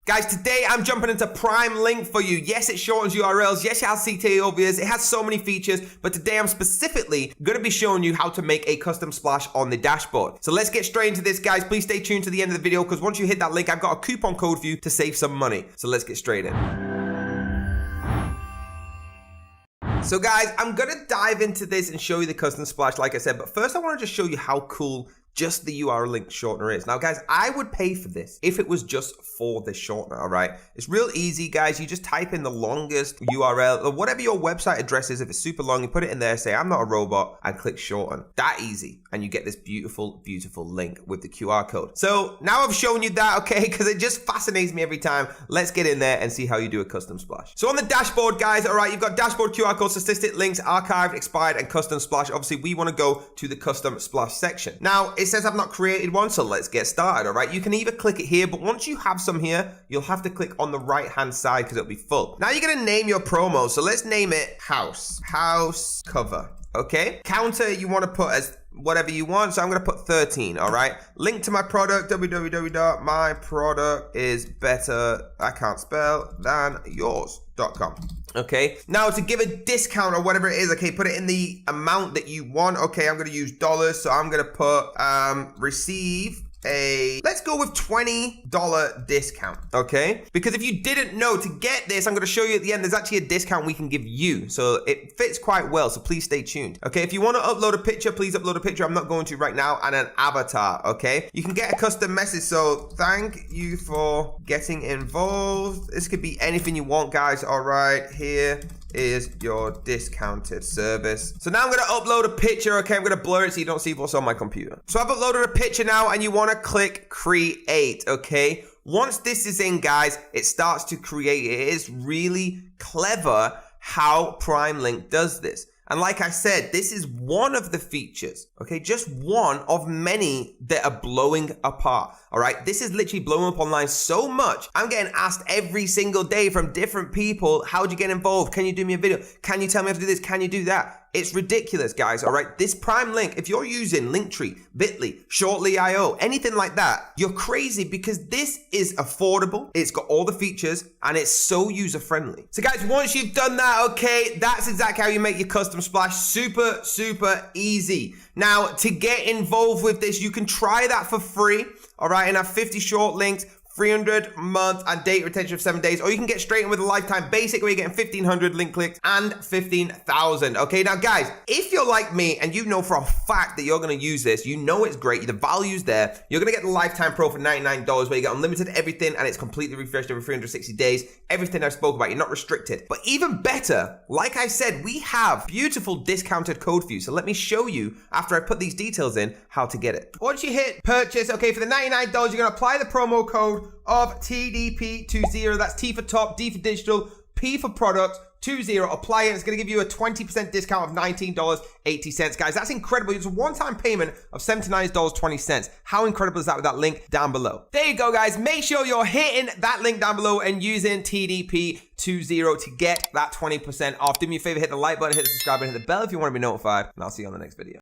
Guys, today I'm jumping into Prime Link for you. Yes, it shortens URLs. Yes, it has CTA obvious. It has so many features, but today I'm specifically going to be showing you how to make a custom splash on the dashboard. So let's get straight into this, guys. Please stay tuned to the end of the video because once you hit that link, I've got a coupon code for you to save some money. So let's get straight in. So guys, I'm going to dive into this and show you the custom splash, like I said, but first I want to just show you how cool just the URL link shortener is. Now guys, I would pay for this if it was just for the shortener, all right? It's real easy, guys. You just type in the longest URL or whatever your website address is. If it's super long, you put it in there, say, I'm not a robot, and click shorten. That easy. And you get this beautiful, beautiful link with the QR code. So now I've shown you that, okay? Because it just fascinates me every time. Let's get in there and see how you do a custom splash. So on the dashboard, guys, all right, you've got dashboard, QR code, statistic, links, archived, expired, and custom splash. Obviously, we want to go to the custom splash section. Now, it says I've not created one, so let's get started, all right? You can either click it here, but once you have some here, you'll have to click on the right-hand side because it'll be full. Now you're going to name your promo, so let's name it house cover, okay? Counter, you want to put as whatever you want, so I'm going to put 13, all right? Link to my product, www.myproductisbetter, I can't spell, than yours.com. Okay, now to give a discount or whatever it is, okay, put it in the amount that you want. Okay, I'm going to use dollars, so I'm going to put receive a, let's go with $20 discount, okay? Because if you didn't know, to get this, I'm going to show you at the end, there's actually a discount we can give you. So it fits quite well, so please stay tuned. Okay, if you want to upload a picture, please upload a picture. I'm not going to right now, and an avatar, okay? You can get a custom message, so thank you for getting involved. This could be anything you want, guys. All right, here is your discounted service. So now I'm going to upload a picture. Okay, I'm going to blur it so you don't see what's on my computer. So I've uploaded a picture now, and you want to click create, okay? Once this is in, guys, it starts to create. It is really clever how Prime Link does this. And like I said, this is one of the features, okay? Just one of many that are blowing apart, all right? This is literally blowing up online so much. I'm getting asked every single day from different people, how'd you get involved? Can you do me a video? Can you tell me how to do this? Can you do that? It's ridiculous, guys, all right? This Prime Link, if you're using Linktree, Bitly, Shortly.io, anything like that, you're crazy because this is affordable, it's got all the features, and it's so user-friendly. So guys, once you've done that, okay, that's exactly how you make your custom splash. Super, super easy. Now, to get involved with this, you can try that for free, all right, and have 50 short links, 300 a month, and data retention of 7 days, or you can get straight in with a lifetime basic where you're getting 1,500 link clicks and 15,000. Okay, now guys, if you're like me and you know for a fact that you're going to use this, you know it's great, the value's there, you're going to get the lifetime pro for $99 where you get unlimited everything and it's completely refreshed every 360 days. Everything I spoke about, you're not restricted. But even better, like I said, we have beautiful discounted code for you. So let me show you, after I put these details in, how to get it. Once you hit purchase, okay, for the $99, you're going to apply the promo code of TDP20. That's T for top, D for digital, P for product, 20. Apply it. It's going to give you a 20% discount of $19.80. Guys, that's incredible. It's a one-time payment of $79.20. How incredible is that with that link down below? There you go, guys. Make sure you're hitting that link down below and using TDP20 to get that 20% off. Do me a favor, hit the like button, hit the subscribe button, hit the bell if you want to be notified, and I'll see you on the next video.